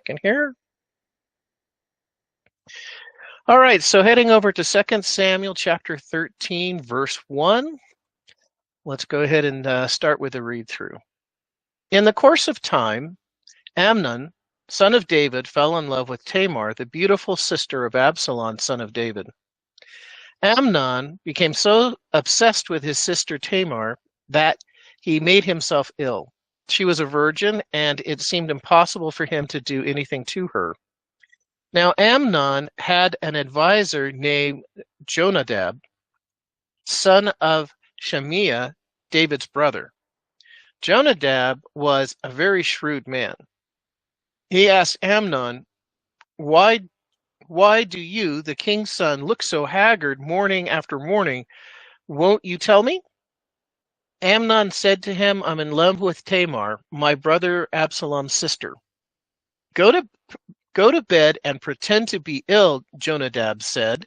second here. All right, so heading over to 2 Samuel chapter 13, verse 1. Let's go ahead and start with a read through. In the course of time, Amnon, son of David, fell in love with Tamar, the beautiful sister of Absalom, son of David. Amnon became so obsessed with his sister Tamar that he made himself ill. She was a virgin, and it seemed impossible for him to do anything to her. Now Amnon had an advisor named Jonadab, son of Shemiah, David's brother. Jonadab was a very shrewd man. He asked Amnon, why do you, the king's son, look so haggard morning after morning? Won't you tell me? Amnon said to him, I'm in love with Tamar, my brother Absalom's sister. Go to bed and pretend to be ill, Jonadab said.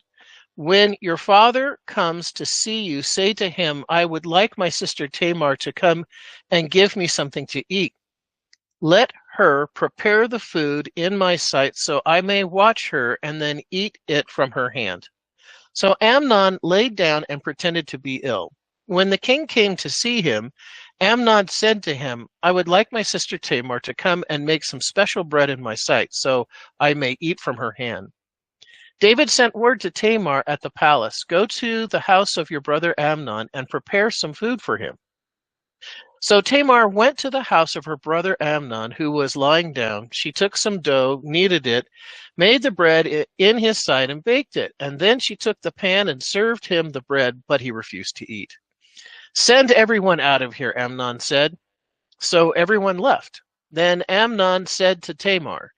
When your father comes to see you, say to him, I would like my sister Tamar to come and give me something to eat. Let her prepare the food in my sight so I may watch her and then eat it from her hand. So Amnon laid down and pretended to be ill. When the king came to see him, Amnon said to him, I would like my sister Tamar to come and make some special bread in my sight so I may eat from her hand. David sent word to Tamar at the palace, go to the house of your brother Amnon and prepare some food for him. So Tamar went to the house of her brother Amnon, who was lying down. She took some dough, kneaded it, made the bread in his sight, and baked it. And then she took the pan and served him the bread, but he refused to eat. Send everyone out of here, Amnon said. So everyone left. Then Amnon said to Tamar,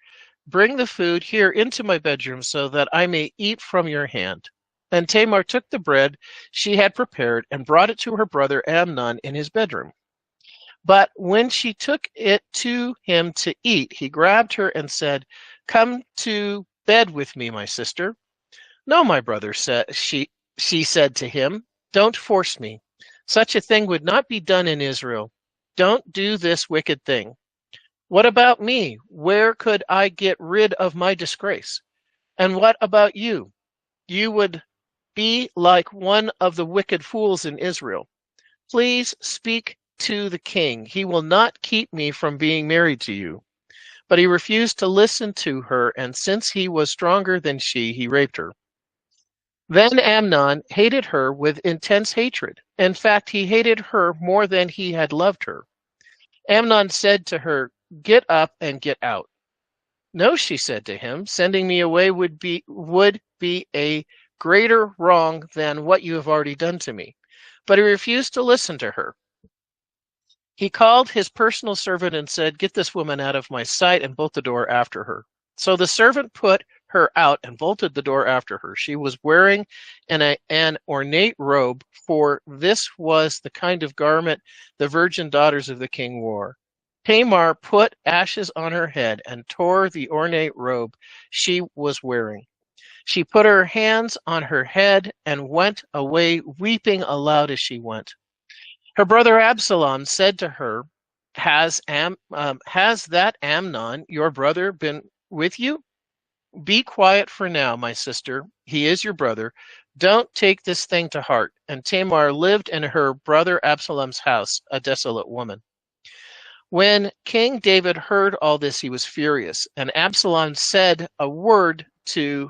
bring the food here into my bedroom so that I may eat from your hand. And Tamar took the bread she had prepared and brought it to her brother Amnon in his bedroom. But when she took it to him to eat, he grabbed her and said, come to bed with me, my sister. No, my brother, she said to him, don't force me. Such a thing would not be done in Israel. Don't do this wicked thing. What about me? Where could I get rid of my disgrace? And what about you? You would be like one of the wicked fools in Israel. Please speak to the king. He will not keep me from being married to you. But he refused to listen to her, and since he was stronger than she, he raped her. Then Amnon hated her with intense hatred. In fact, he hated her more than he had loved her. Amnon said to her, get up and get out. No, she said to him, sending me away would be a greater wrong than what you have already done to me. But he refused to listen to her. He called his personal servant and said, get this woman out of my sight, and bolt the door after her. So the servant put her out and bolted the door after her. She was wearing an ornate robe, for this was the kind of garment the virgin daughters of the king wore. Tamar put ashes on her head and tore the ornate robe she was wearing. She put her hands on her head and went away, weeping aloud as she went. Her brother Absalom said to her, has that Amnon, your brother, been with you? Be quiet for now, my sister. He is your brother. Don't take this thing to heart. And Tamar lived in her brother Absalom's house, a desolate woman. When King David heard all this, he was furious, and Absalom said a word to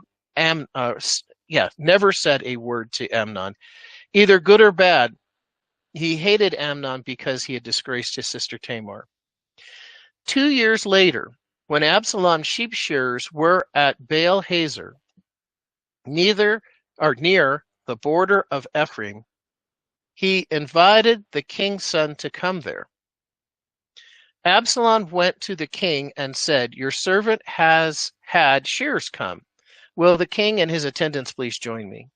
never said a word to Amnon, either good or bad. He hated Amnon because he had disgraced his sister Tamar. 2 years later, when Absalom's sheep shearers were at Baal Hazor, near the border of Ephraim, he invited the king's son to come there. Absalom went to the king and said, your servant has had shearers come. Will the king and his attendants please join me?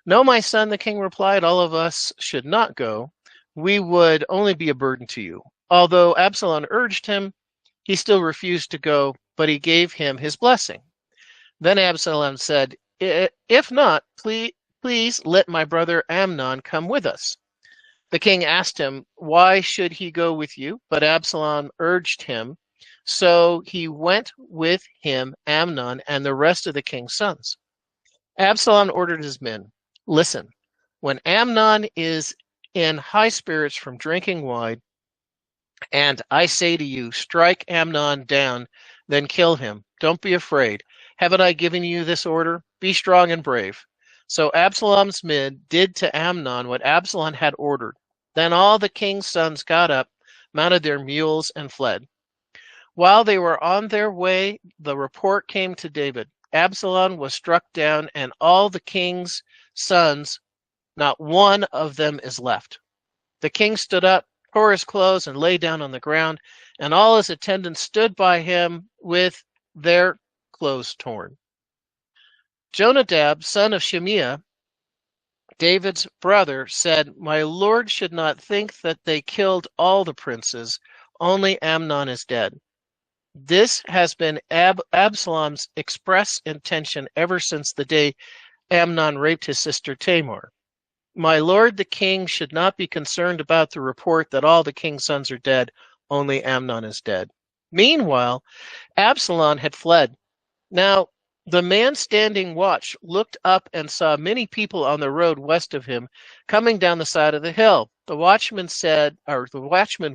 No, my son, the king replied, all of us should not go. We would only be a burden to you. Although Absalom urged him, he still refused to go, but he gave him his blessing. Then Absalom said, if not, please let my brother Amnon come with us. The king asked him, why should he go with you? But Absalom urged him, So he went with him, Amnon, and the rest of the king's sons. Absalom ordered his men, listen, when Amnon is in high spirits from drinking wine, and I say to you, strike Amnon down, then kill him. Don't be afraid. Haven't I given you this order? Be strong and brave. So Absalom's men did to Amnon what Absalom had ordered. Then all the king's sons got up, mounted their mules, and fled. While they were on their way, the report came to David. Absalom was struck down, and all the king's sons, not one of them is left. The king stood up, tore his clothes, and lay down on the ground, and all his attendants stood by him with their clothes torn. Jonadab, son of Shimea, David's brother, said, my lord should not think that they killed all the princes, only Amnon is dead. This has been Absalom's express intention ever since the day Amnon raped his sister Tamar. My lord the king should not be concerned about the report that all the king's sons are dead, only Amnon is dead. Meanwhile, Absalom had fled. Now, the man standing watch looked up and saw many people on the road west of him coming down the side of the hill. The watchman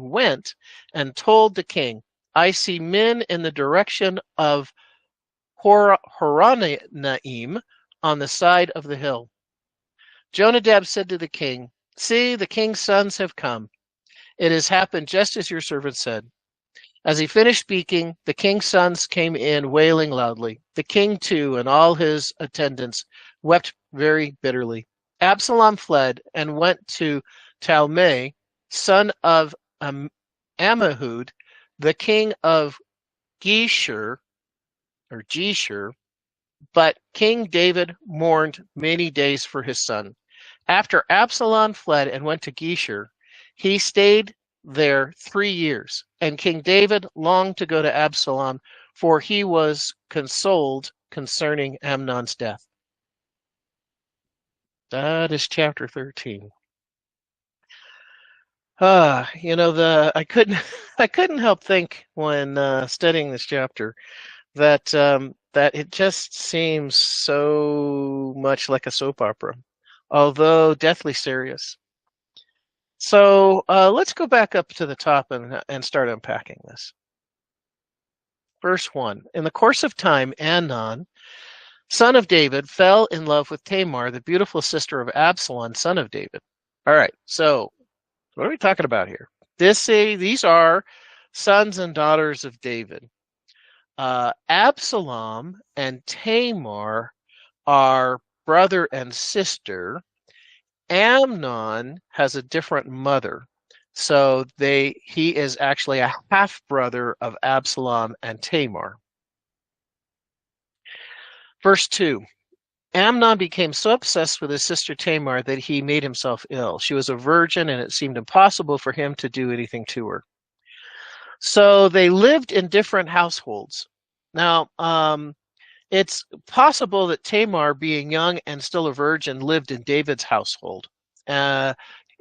went and told the king, I see men in the direction of Horonaim on the side of the hill. Jonadab said to the king, see, the king's sons have come. It has happened just as your servant said. As he finished speaking, the king's sons came in wailing loudly. The king, too, and all his attendants wept very bitterly. Absalom fled and went to Talmai, son of Ammihud, the king of Geshur, but King David mourned many days for his son. After Absalom fled and went to Geshur, he stayed there 3 years, and King David longed to go to Absalom, for he was consoled concerning Amnon's death. That is chapter 13. I couldn't help think when studying this chapter that that it just seems so much like a soap opera, although deathly serious. So let's go back up to the top and start unpacking this. Verse 1. In the course of time, Amnon, son of David, fell in love with Tamar, the beautiful sister of Absalom, son of David. All right, so what are we talking about here? These are sons and daughters of David. Absalom and Tamar are brother and sister. Amnon has a different mother, so he is actually a half brother of Absalom and Tamar. Verse 2. Amnon became so obsessed with his sister Tamar that he made himself ill. She was a virgin, and it seemed impossible for him to do anything to her. So they lived in different households. Now, it's possible that Tamar, being young and still a virgin, lived in David's household.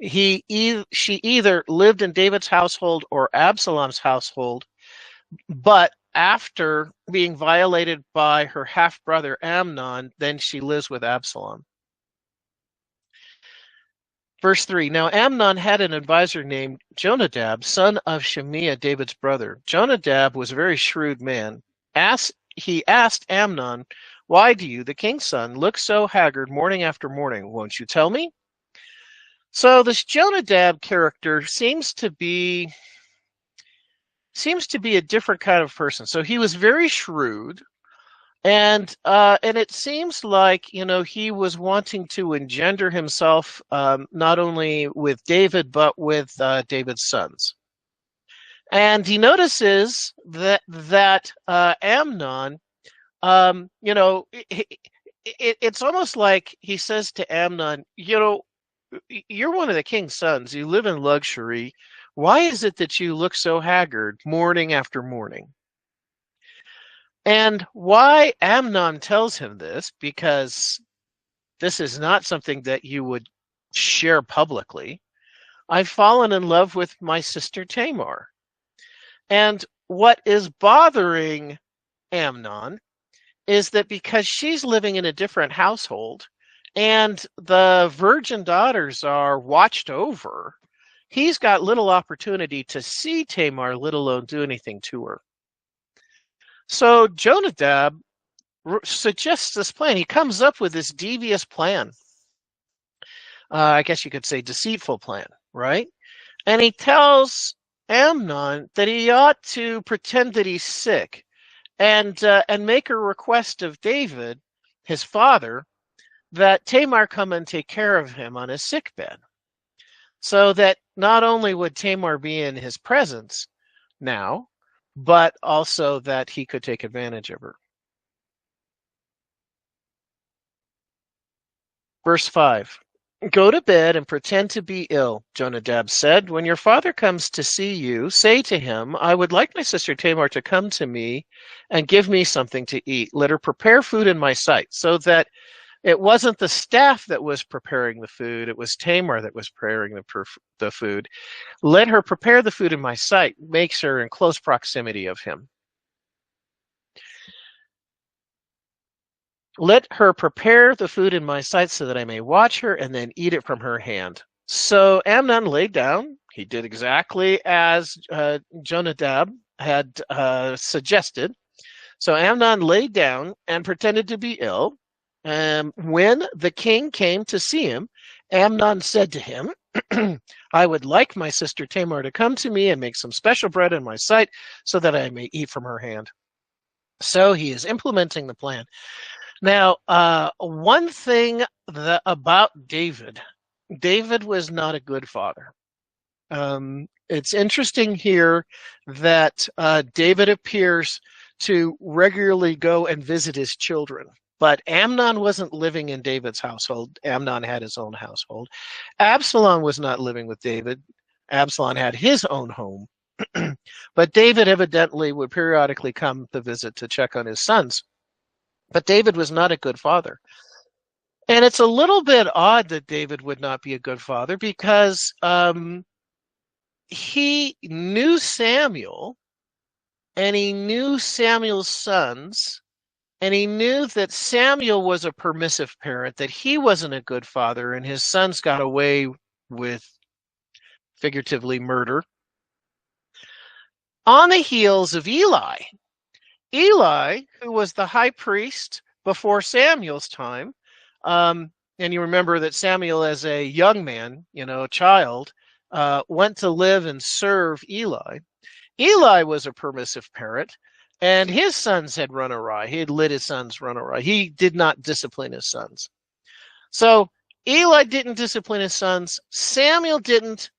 She either lived in David's household or Absalom's household, but after being violated by her half-brother Amnon, then she lives with Absalom. Verse 3, now Amnon had an advisor named Jonadab, son of Shimea, David's brother. Jonadab was a very shrewd man. He asked Amnon, why do you, the king's son, look so haggard morning after morning? Won't you tell me? So this Jonadab character seems to be a different kind of person. So he was very shrewd, and it seems like he was wanting to engender himself not only with David but with David's sons. And he notices that Amnon, it's almost like he says to Amnon, you're one of the king's sons. You live in luxury. Why is it that you look so haggard morning after morning? And why Amnon tells him this, because this is not something that you would share publicly. I've fallen in love with my sister Tamar. And what is bothering Amnon is that because she's living in a different household and the virgin daughters are watched over, he's got little opportunity to see Tamar, let alone do anything to her. So Jonadab suggests this plan. He comes up with this devious plan. I guess you could say deceitful plan, right? And he tells Amnon that he ought to pretend that he's sick and make a request of David, his father, that Tamar come and take care of him on his sick bed. So that not only would Tamar be in his presence now, but also that he could take advantage of her. Verse 5. Go to bed and pretend to be ill, Jonadab said. When your father comes to see you, say to him, I would like my sister Tamar to come to me and give me something to eat. Let her prepare food in my sight. So that it wasn't the staff that was preparing the food, it was Tamar that was preparing the food. Let her prepare the food in my sight, makes her in close proximity of him. Let her prepare the food in my sight so that I may watch her and then eat it from her hand. So Amnon laid down. He did exactly as Jonadab had suggested. So Amnon laid down and pretended to be ill. When the king came to see him, Amnon said to him, I would like my sister Tamar to come to me and make some special bread in my sight so that I may eat from her hand. So he is implementing the plan. Now, one thing about David was not a good father. It's interesting here that David appears to regularly go and visit his children. But Amnon wasn't living in David's household. Amnon had his own household. Absalom was not living with David. Absalom had his own home. But David evidently would periodically come to visit to check on his sons. But David was not a good father. And it's a little bit odd that David would not be a good father because he knew Samuel and he knew Samuel's sons, and he knew that Samuel was a permissive parent, that he wasn't a good father, and his sons got away with, figuratively, murder. On the heels of Eli, who was the high priest before Samuel's time, and you remember that Samuel, as a young man, a child, went to live and serve Eli. Eli was a permissive parent, and his sons had run awry. He had let his sons run awry. He did not discipline his sons. So Eli didn't discipline his sons. Samuel didn't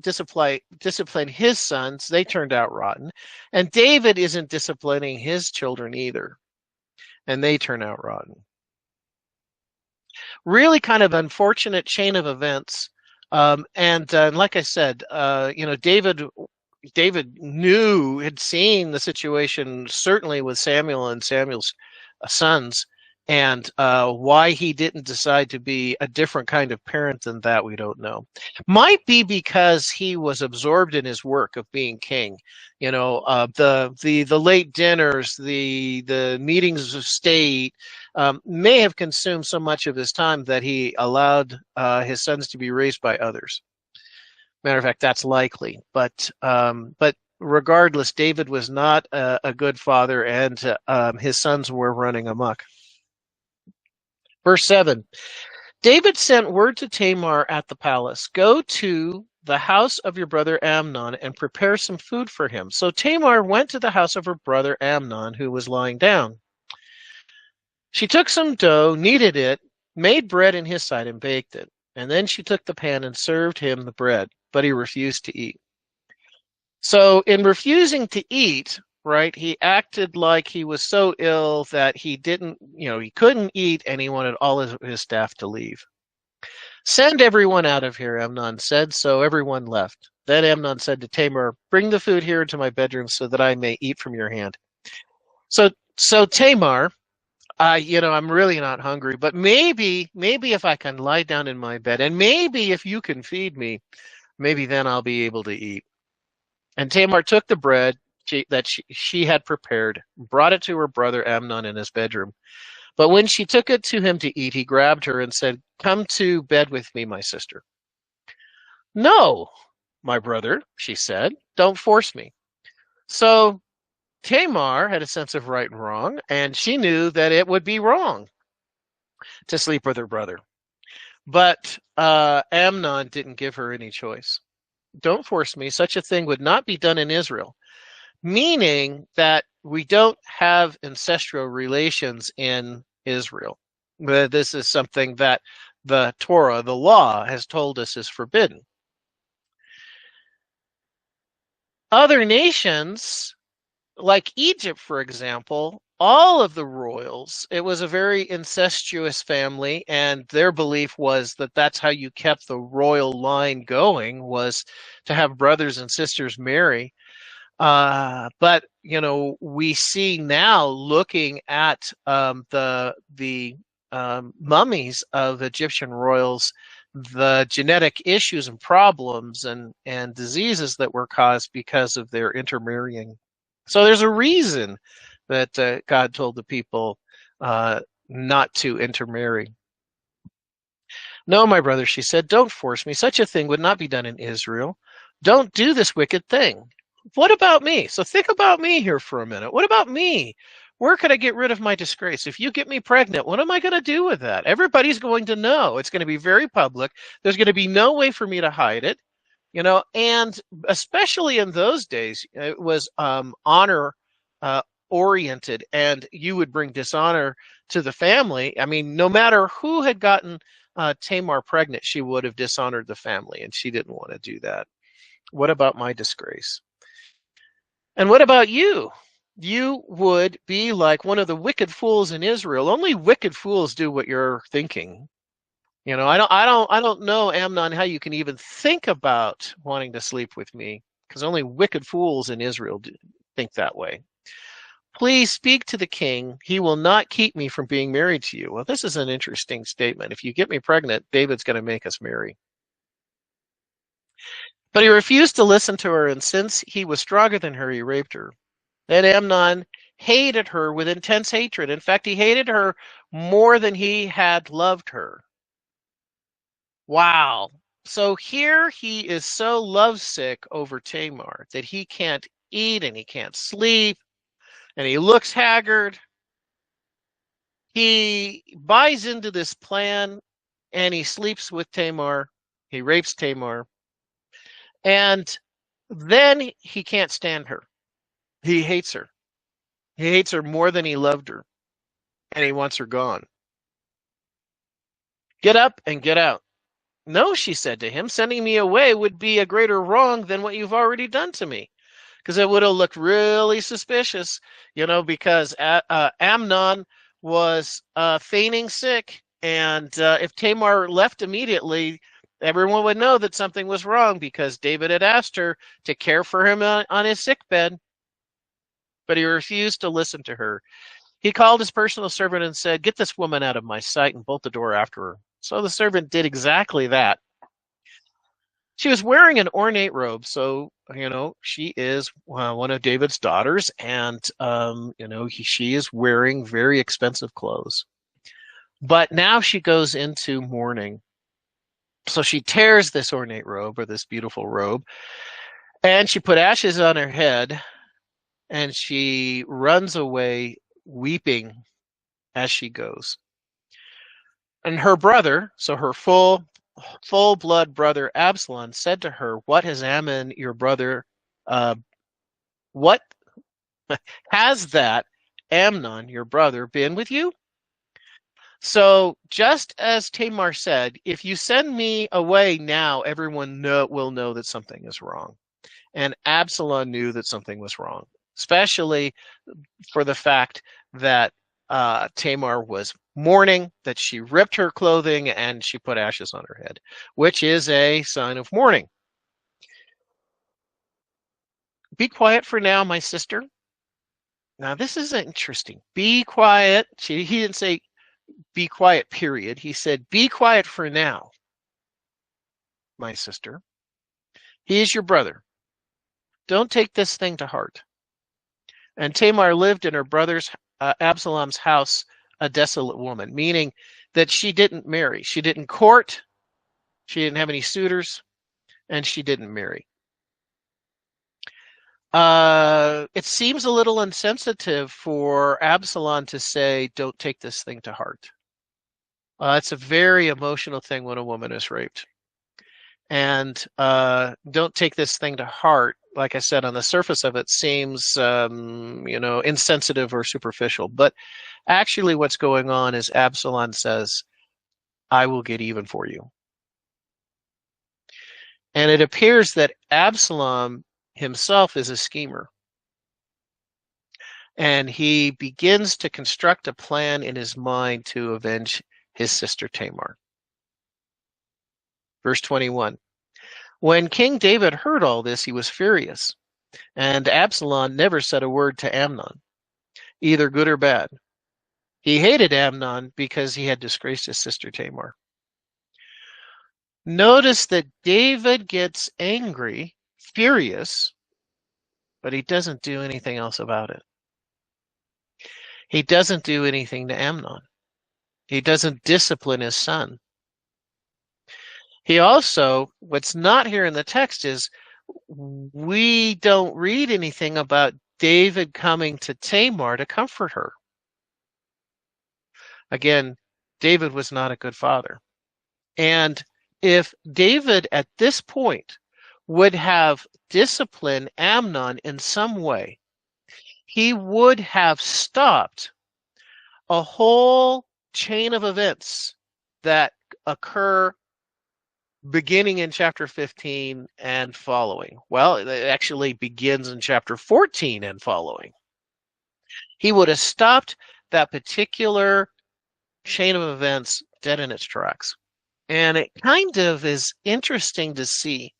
discipline his sons. They turned out rotten. And David isn't disciplining his children either. And they turn out rotten. Really kind of unfortunate chain of events. And like I said, David had seen the situation, certainly with Samuel and Samuel's sons, and why he didn't decide to be a different kind of parent than that, we don't know. Might be because he was absorbed in his work of being king. The late dinners, the meetings of state may have consumed so much of his time that he allowed his sons to be raised by others. Matter of fact, that's likely. But regardless, David was not a good father, and his sons were running amok. Verse 7, David sent word to Tamar at the palace, go to the house of your brother Amnon and prepare some food for him. So Tamar went to the house of her brother Amnon, who was lying down. She took some dough, kneaded it, made bread in his sight, and baked it. And then she took the pan and served him the bread, but he refused to eat. So in refusing to eat, right, he acted like he was so ill that he couldn't eat, and he wanted all of his staff to leave. Send everyone out of here, Amnon said, so everyone left. Then Amnon said to Tamar, bring the food here into my bedroom so that I may eat from your hand. So Tamar, I'm really not hungry, but maybe if I can lie down in my bed, and maybe if you can feed me, maybe then I'll be able to eat. And Tamar took the bread, she had prepared, brought it to her brother Amnon in his bedroom. But when she took it to him to eat, he grabbed her and said, "Come to bed with me, my sister." "No, my brother," she said, "don't force me." So Tamar had a sense of right and wrong, and she knew that it would be wrong to sleep with her brother. But Amnon didn't give her any choice. "Don't force me. Such a thing would not be done in Israel," meaning that we don't have ancestral relations in Israel. This is something that the Torah, the law, has told us is forbidden. Other nations, like Egypt, for example, all of the royals, it was a very incestuous family, and their belief was that that's how you kept the royal line going, was to have brothers and sisters marry. But we see now, looking at the mummies of Egyptian royals, the genetic issues and problems and diseases that were caused because of their intermarrying. So there's a reason that God told the people not to intermarry. "No, my brother," she said, "don't force me. Such a thing would not be done in Israel. Don't do this wicked thing. What about me?" So think about me here for a minute. What about me? Where could I get rid of my disgrace? If you get me pregnant, what am I going to do with that? Everybody's going to know. It's going to be very public. There's going to be no way for me to hide it. And especially in those days, it was honor oriented, and you would bring dishonor to the family. I mean, no matter who had gotten Tamar pregnant, she would have dishonored the family, and she didn't want to do that. What about my disgrace? And what about you? You would be like one of the wicked fools in Israel. Only wicked fools do what you're thinking. I don't know, Amnon, how you can even think about wanting to sleep with me, because only wicked fools in Israel think that way. Please speak to the king. He will not keep me from being married to you. Well, this is an interesting statement. If you get me pregnant, David's going to make us marry. But he refused to listen to her, and since he was stronger than her, he raped her. Then Amnon hated her with intense hatred. In fact, he hated her more than he had loved her. Wow. So here he is so lovesick over Tamar that he can't eat and he can't sleep, and he looks haggard. He buys into this plan, and he sleeps with Tamar. He rapes Tamar. And then he can't stand her. He hates her. He hates her more than he loved her, and he wants her gone. "Get up and get out." "No," she said to him, "sending me away would be a greater wrong than what you've already done to me." Because it would have looked really suspicious, because Amnon was feigning sick. And if Tamar left immediately, everyone would know that something was wrong, because David had asked her to care for him on his sick bed. But he refused to listen to her. He called his personal servant and said, "Get this woman out of my sight," and bolt the door after her. So the servant did exactly that. She was wearing an ornate robe, so she is one of David's daughters, and she is wearing very expensive clothes. But now she goes into mourning. So she tears this ornate robe, or this beautiful robe, and she put ashes on her head, and she runs away weeping as she goes. And her brother, so her full blood brother Absalom, said to her, "What has Amnon, your brother, what has that Amnon, your brother, been with you?" So just as Tamar said, if you send me away now, everyone will know that something is wrong. And Absalom knew that something was wrong, especially for the fact that Tamar was mourning, that she ripped her clothing and she put ashes on her head, which is a sign of mourning. "Be quiet for now, my sister." Now, this is interesting. Be quiet. He didn't say be quiet, period. He said, "Be quiet for now, my sister. He is your brother. Don't take this thing to heart. And Tamar lived in her brother's Absalom's house, a desolate woman, meaning that she didn't marry. She didn't court, she didn't have any suitors, and she didn't marry. It seems a little insensitive for Absalom to say, don't take this thing to heart. It's a very emotional thing when a woman is raped. And don't take this thing to heart. Like I said, on the surface of it seems, insensitive or superficial. But actually what's going on is Absalom says, I will get even for you. And it appears that Absalom himself is a schemer. And he begins to construct a plan in his mind to avenge his sister Tamar. Verse 21. When King David heard all this, he was furious. And Absalom never said a word to Amnon, either good or bad. He hated Amnon because he had disgraced his sister Tamar. Notice that David gets angry, furious, but he doesn't do anything else about it. He doesn't do anything to Amnon. He doesn't discipline his son. He also, what's not here in the text is we don't read anything about David coming to Tamar to comfort her. Again, David was not a good father. And if David at this point would have disciplined Amnon in some way, he would have stopped a whole chain of events that occur beginning in chapter 15 and following. Well, it actually begins in chapter 14 and following. He would have stopped that particular chain of events dead in its tracks. And it kind of is interesting to see,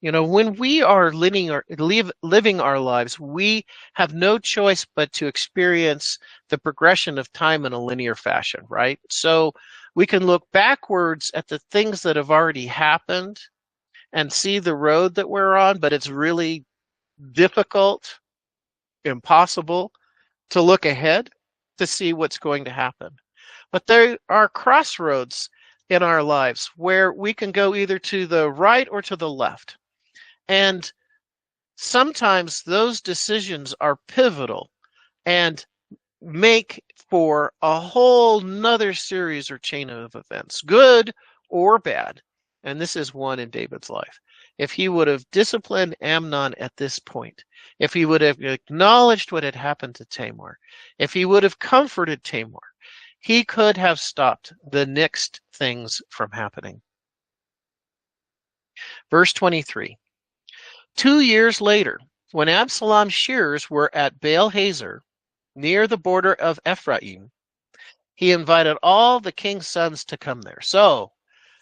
when we are living our lives, we have no choice but to experience the progression of time in a linear fashion, right? So we can look backwards at the things that have already happened and see the road that we're on, but it's really difficult, impossible to look ahead to see what's going to happen. But there are crossroads in our lives where we can go either to the right or to the left. And sometimes those decisions are pivotal and make for a whole nother series or chain of events, good or bad. And this is one in David's life. If he would have disciplined Amnon at this point, if he would have acknowledged what had happened to Tamar, if he would have comforted Tamar, he could have stopped the next things from happening. Verse 23. 2 years later, when Absalom's shearers were at Baal-Hazor, near the border of Ephraim, he invited all the king's sons to come there. So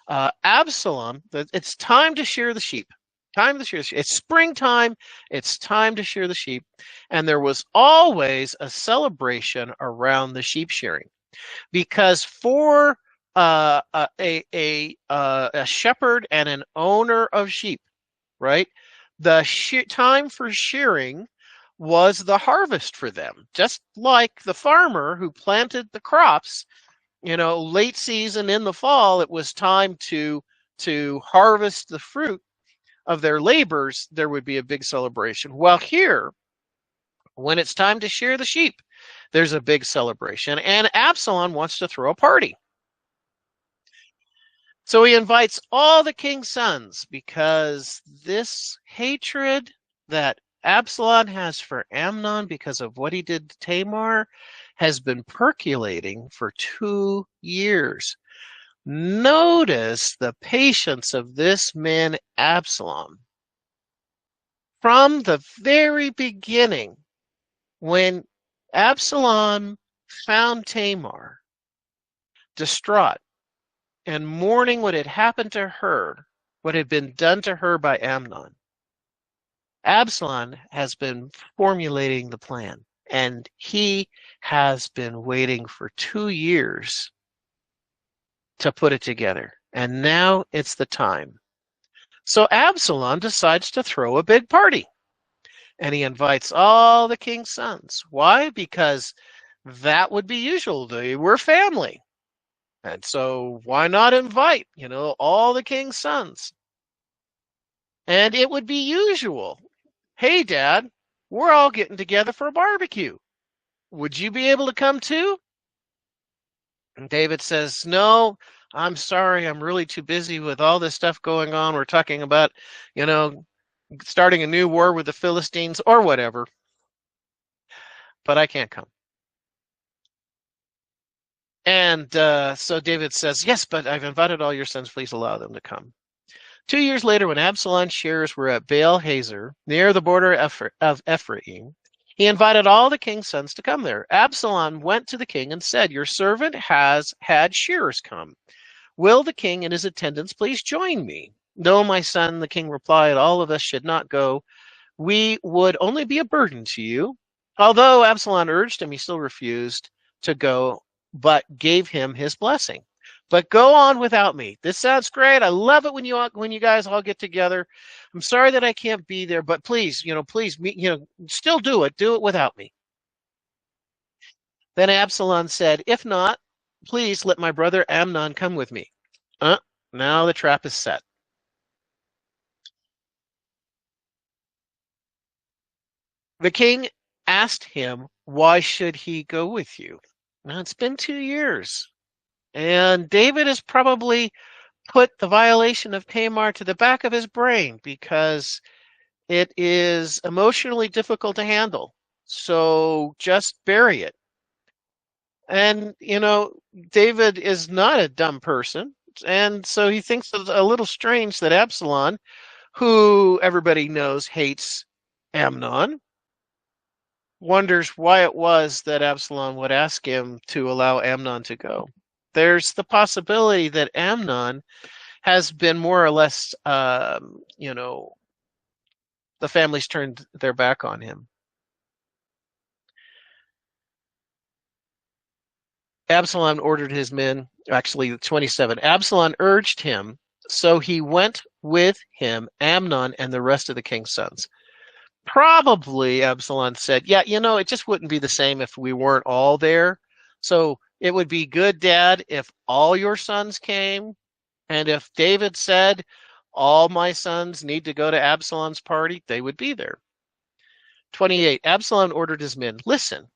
Absalom, it's time to shear the sheep. Time to shear the sheep. It's springtime. It's time to shear the sheep. And there was always a celebration around the sheep shearing, because for a shepherd and an owner of sheep, right, the time for shearing was the harvest for them. Just like the farmer who planted the crops, late season in the fall, it was time to harvest the fruit of their labors. There would be a big celebration. Well, here, when it's time to shear the sheep, there's a big celebration, and Absalom wants to throw a party. So he invites all the king's sons, because this hatred that Absalom has for Amnon because of what he did to Tamar has been percolating for 2 years. Notice the patience of this man Absalom. From the very beginning, when Absalom found Tamar distraught and mourning what had happened to her, what had been done to her by Amnon, Absalom has been formulating the plan, and he has been waiting for 2 years to put it together. And now it's the time. So Absalom decides to throw a big party. And he invites all the king's sons. Why? Because that would be usual. They were family. And so why not invite, all the king's sons? And it would be usual. Hey, Dad, we're all getting together for a barbecue. Would you be able to come too? And David says, no, I'm sorry. I'm really too busy with all this stuff going on. We're talking about, starting a new war with the Philistines or whatever, but I can't come. And so David says, yes, but I've invited all your sons. Please allow them to come. 2 years later, when Absalom's shearers were at Baal Hazor, near the border of Ephraim, he invited all the king's sons to come there. Absalom went to the king and said, your servant has had shearers come. Will the king and his attendants please join me? No, my son, the king replied, all of us should not go. We would only be a burden to you. Although Absalom urged him, he still refused to go, but gave him his blessing. But go on without me. This sounds great. I love it when you guys all get together. I'm sorry that I can't be there, but please, please, still do it. Do it without me. Then Absalom said, if not, please let my brother Amnon come with me. Now the trap is set. The king asked him, why should he go with you? Now it's been 2 years. And David has probably put the violation of Tamar to the back of his brain because it is emotionally difficult to handle. So just bury it. And, David is not a dumb person. And so he thinks it's a little strange that Absalom, who everybody knows hates Amnon, wonders why it was that Absalom would ask him to allow Amnon to go. There's the possibility that Amnon has been more or less, the family's turned their back on him. Absalom ordered his men, actually 27, Absalom urged him, so he went with him, Amnon, and the rest of the king's sons. Probably, Absalom said, yeah, it just wouldn't be the same if we weren't all there. So it would be good, Dad, if all your sons came. And if David said, all my sons need to go to Absalom's party, they would be there. 28, Absalom ordered his men, listen,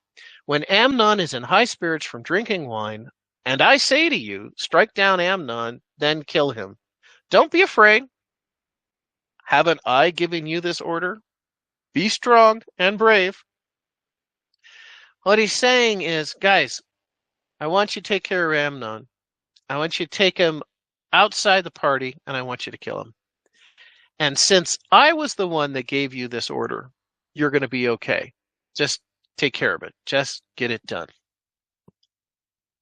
when Amnon is in high spirits from drinking wine, and I say to you, strike down Amnon, then kill him. Don't be afraid. Haven't I given you this order? Be strong and brave. What he's saying is, guys, I want you to take care of Amnon. I want you to take him outside the party, and I want you to kill him. And since I was the one that gave you this order, you're going to be okay. Just take care of it. Just get it done.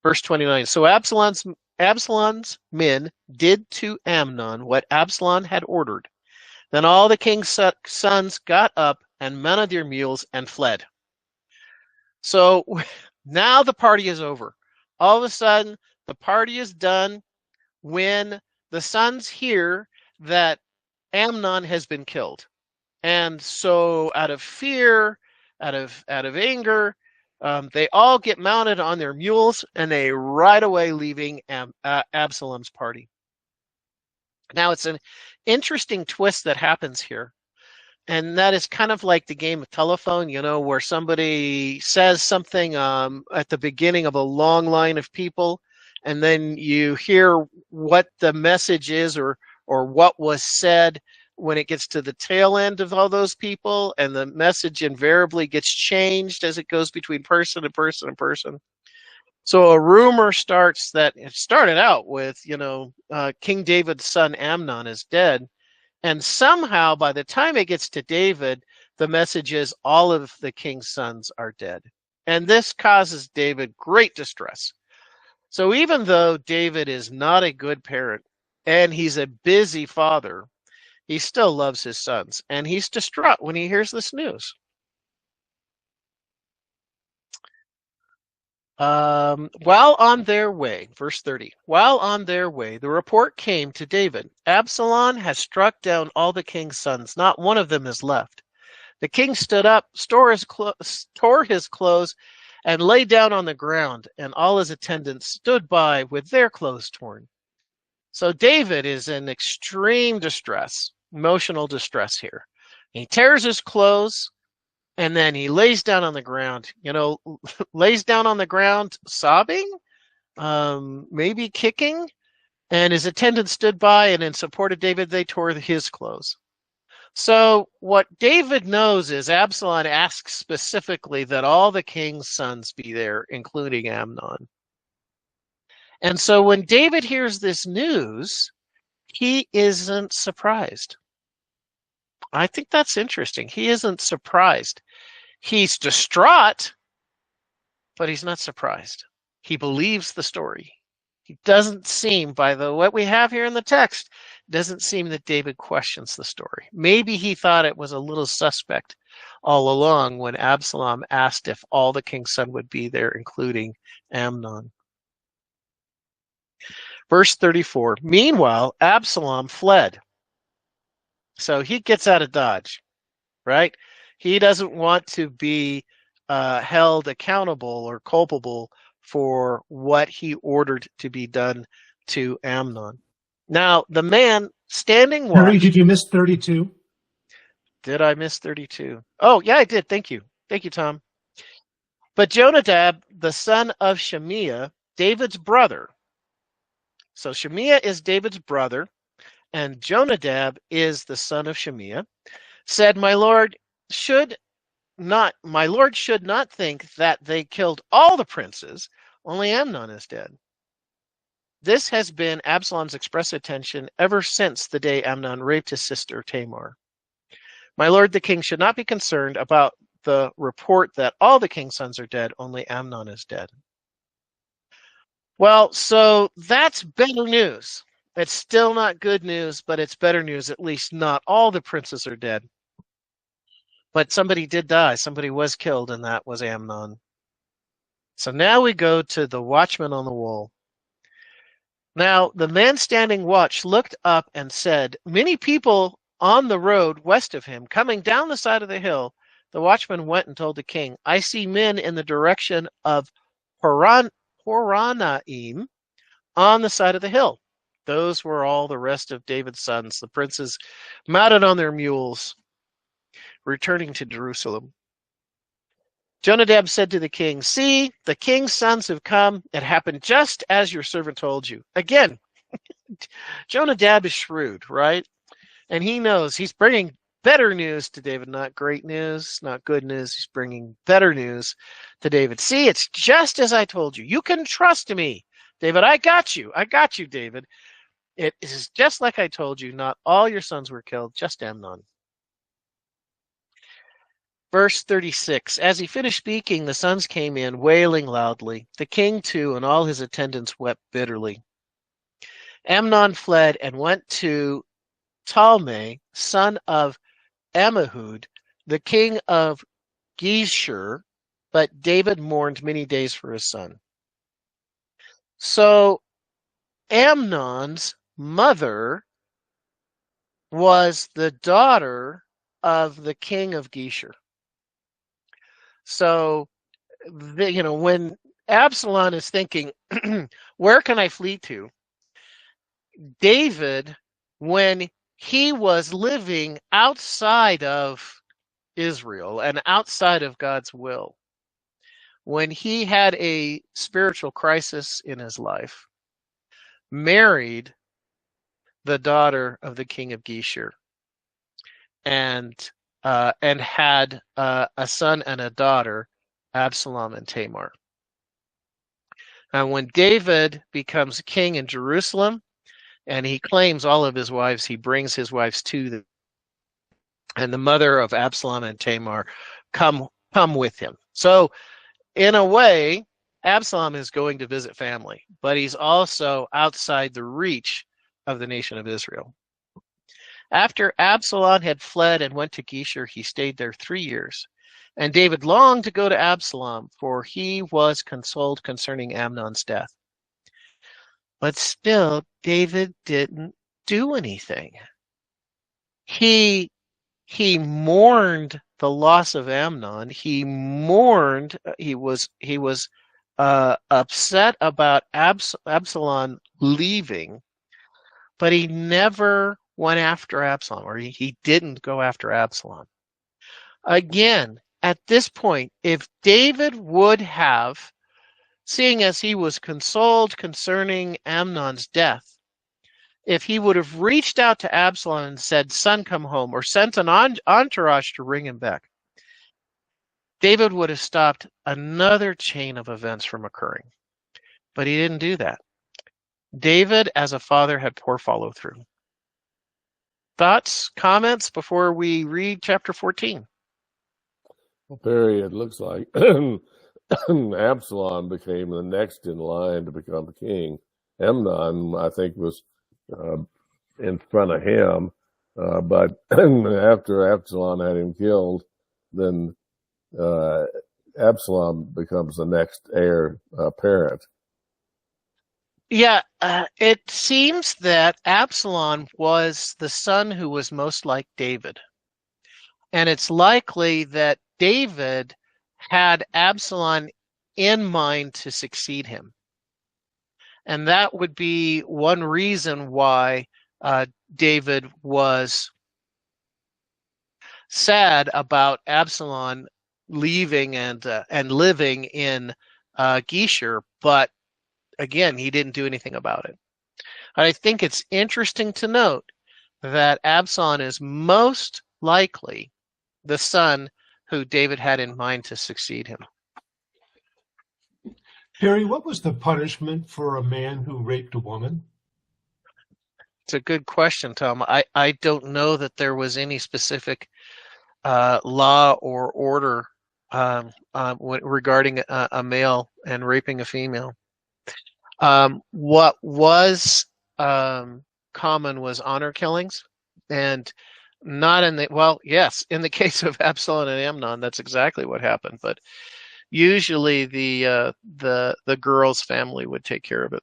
Verse 29. So Absalom's men did to Amnon what Absalom had ordered. Then all the king's sons got up and mounted their mules and fled. So now the party is over. All of a sudden, the party is done when the sons hear that Amnon has been killed. And so out of fear, out of anger, they all get mounted on their mules and they ride away, leaving Absalom's party. Now it's an interesting twist that happens here. And that is kind of like the game of telephone, where somebody says something at the beginning of a long line of people, and then you hear what the message is or what was said when it gets to the tail end of all those people, and the message invariably gets changed as it goes between person and person and person. So a rumor starts that it started out with, King David's son Amnon is dead. And somehow, by the time it gets to David, the message is all of the king's sons are dead. And this causes David great distress. So even though David is not a good parent and he's a busy father, he still loves his sons. And he's distraught when he hears this news. While on their way, verse 30, while on their way, the report came to David, Absalom has struck down all the king's sons. Not one of them is left. The king stood up, tore his clothes, and lay down on the ground, and all his attendants stood by with their clothes torn. So David is in extreme distress, emotional distress here. He tears his clothes, and then he lays down on the ground, lays down on the ground sobbing, maybe kicking, and his attendants stood by, and in support of David, they tore his clothes. So what David knows is Absalom asks specifically that all the king's sons be there, including Amnon. And so when David hears this news, he isn't surprised. I think that's interesting. He isn't surprised. He's distraught, but he's not surprised. He believes the story. He doesn't seem, by what we have here in the text, doesn't seem that David questions the story. Maybe he thought it was a little suspect all along when Absalom asked if all the king's son would be there, including Amnon. Verse 34, meanwhile, Absalom fled. So he gets out of Dodge, right? He doesn't want to be held accountable or culpable for what he ordered to be done to Amnon. Now, the man standing watch. Harry, did you miss 32? Did I miss 32? Oh, yeah, I did. Thank you. Thank you, Tom. But Jonadab, the son of Shemiah, David's brother. So Shemiah is David's brother, and Jonadab is the son of Shemiah, said, My Lord should not think that they killed all the princes, only Amnon is dead. This has been Absalom's express attention ever since the day Amnon raped his sister Tamar. My lord the king should not be concerned about the report that all the king's sons are dead, only Amnon is dead. Well, so that's better news. It's still not good news, but it's better news. At least not all the princes are dead. But somebody did die. Somebody was killed, and that was Amnon. So now we go to the watchman on the wall. Now, the man standing watch looked up and said, Many people on the road west of him, coming down the side of the hill. The watchman went and told the king, I see men in the direction of Horonaim on the side of the hill. Those were all the rest of David's sons, the princes mounted on their mules, returning to Jerusalem. Jonadab said to the king, See, the king's sons have come. It happened just as your servant told you. Again, Jonadab is shrewd, right? And he knows he's bringing better news to David, not great news, not good news. He's bringing better news to David. See, it's just as I told you. You can trust me, David. I got you. I got you, David. It is just like I told you. Not all your sons were killed, just Amnon. Verse 36, as he finished speaking, the sons came in, wailing loudly. The king, too, and all his attendants wept bitterly. Amnon fled and went to Talmai, son of Ammihud, the king of Geshur, but David mourned many days for his son. So Amnon's mother was the daughter of the king of Geshur. So, when Absalom is thinking, where can I flee to? David, when he was living outside of Israel and outside of God's will, when he had a spiritual crisis in his life, married the daughter of the king of Geshur, and had a son and a daughter, Absalom and Tamar. And when David becomes king in Jerusalem, and he claims all of his wives, he brings his wives to them, and the mother of Absalom and Tamar come with him. So, in a way, Absalom is going to visit family, but he's also outside the reach of the nation of Israel. After Absalom had fled and went to Geshur, he stayed there 3 years. And David longed to go to Absalom, for he was consoled concerning Amnon's death. But still, David didn't do anything. He mourned the loss of Amnon. He mourned. He was upset about Absalom leaving, but he never went after Absalom, or he didn't go after Absalom. Again, at this point, if David would have, seeing as he was consoled concerning Amnon's death, if he would have reached out to Absalom and said, "Son, come home," or sent an entourage to bring him back, David would have stopped another chain of events from occurring. But he didn't do that. David, as a father, had poor follow-through. Thoughts, comments before we read chapter 14? Well, Perry, it looks like Absalom became the next in line to become king. Amnon, I think, was in front of him, but after Absalom had him killed, then Absalom becomes the next heir apparent. Yeah, it seems that Absalom was the son who was most like David. And it's likely that David had Absalom in mind to succeed him. And that would be one reason why David was sad about Absalom leaving and living in Geshur, but again, he didn't do anything about it. I think it's interesting to note that Absalom is most likely the son who David had in mind to succeed him. Perry, what was the punishment for a man who raped a woman? It's a good question, Tom. I don't know that there was any specific law or order regarding a male and raping a female. What was common was honor killings, and not in the, well, yes, in the case of Absalom and Amnon, that's exactly what happened. But usually the girl's family would take care of it.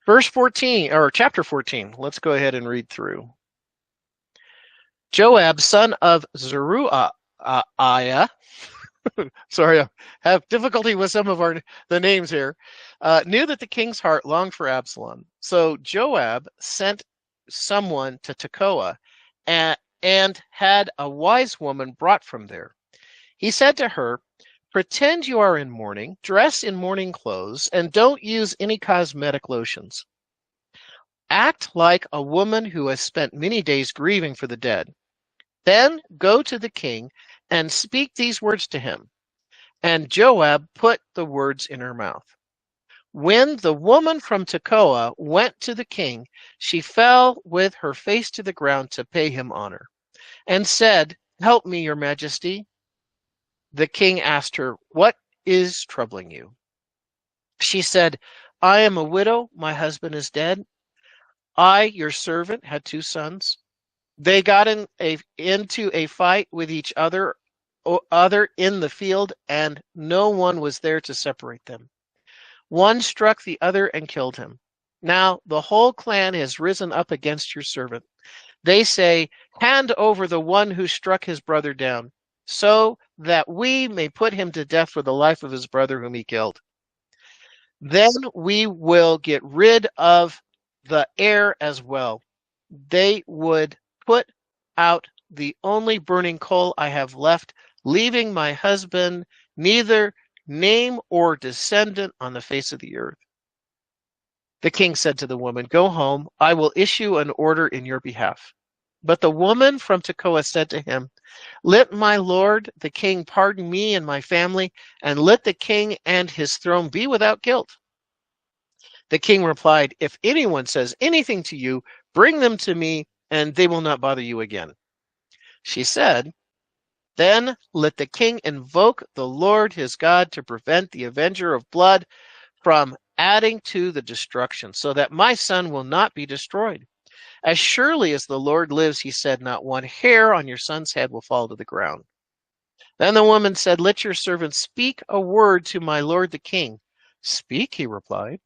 Verse 14, or chapter 14, let's go ahead and read through. Joab, son of Zeruiah, sorry, I have difficulty with some of the names here, knew that the king's heart longed for Absalom. So Joab sent someone to Tekoa and had a wise woman brought from there. He said to her, "Pretend you are in mourning, dress in mourning clothes, and don't use any cosmetic lotions. Act like a woman who has spent many days grieving for the dead. Then go to the king and speak these words to him." And Joab put the words in her mouth. When the woman from Tekoa went to the king, she fell with her face to the ground to pay him honor, and said, "Help me, your majesty." The king asked her, "What is troubling you?" She said, "I am a widow. My husband is dead. I, your servant, had 2 sons. They got into a fight with each other in the field, and no one was there to separate them. One struck the other and killed him. Now the whole clan has risen up against your servant. They say, 'Hand over the one who struck his brother down, so that we may put him to death for the life of his brother whom he killed. Then we will get rid of the heir as well.' They would put out the only burning coal I have left, leaving my husband neither name or descendant on the face of the earth." The king said to the woman, "Go home. I will issue an order in your behalf." But the woman from Tekoa said to him, "Let my lord the king pardon me and my family, and let the king and his throne be without guilt." The king replied, "If anyone says anything to you, bring them to me, and they will not bother you again." She said, "Then let the king invoke the Lord his God to prevent the avenger of blood from adding to the destruction, so that my son will not be destroyed. As surely as the Lord lives," he said, "not one hair on your son's head will fall to the ground." Then the woman said, "Let your servant speak a word to my lord the king." "Speak," he replied.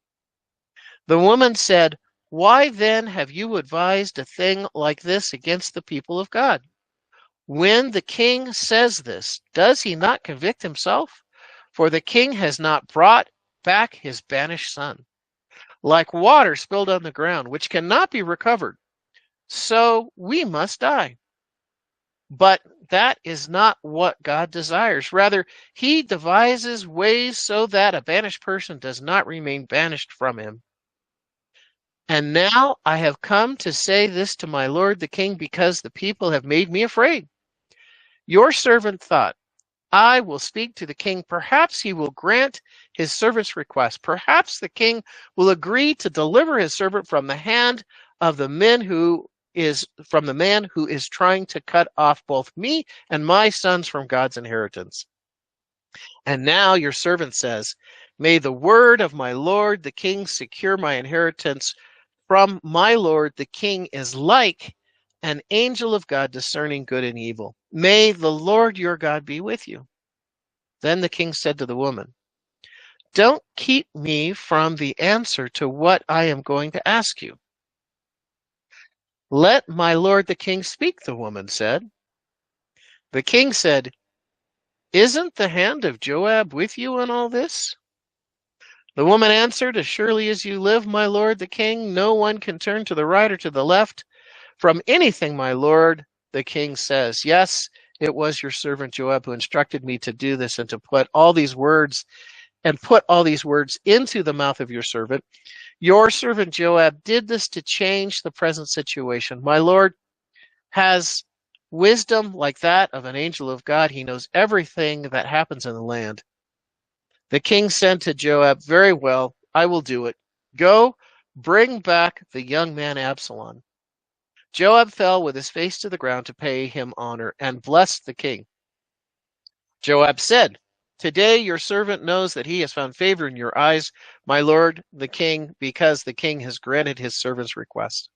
The woman said, Why then have you advised a thing like this against the people of God? When the king says this, does he not convict himself? For the king has not brought back his banished son, like water spilled on the ground, which cannot be recovered. So we must die. But that is not what God desires. Rather, he devises ways so that a banished person does not remain banished from him. And now I have come to say this to my lord the king, because the people have made me afraid. Your servant thought, I will speak to the king. Perhaps he will grant his servant's request. Perhaps the king will agree to deliver his servant from the hand of the man who is trying to cut off both me and my sons from God's inheritance. And now your servant says, may the word of my lord the king secure my inheritance from my lord the king is like an angel of God discerning good and evil. May the Lord your God be with you. Then the king said to the woman, don't keep me from the answer to what I am going to ask you. Let my lord the king speak, the woman said. The king said, isn't the hand of Joab with you in all this? The woman answered, as surely as you live, my lord the king, no one can turn to the right or to the left from anything my lord the king says. Yes, it was your servant Joab who instructed me to do this and to put all these words into the mouth of your servant. Your servant Joab did this to change the present situation. My lord has wisdom like that of an angel of God. He knows everything that happens in the land. The king said to Joab, very well, I will do it. Go, bring back the young man Absalom. Joab fell with his face to the ground to pay him honor and blessed the king. Joab said, today your servant knows that he has found favor in your eyes, my lord the king, because the king has granted his servant's request.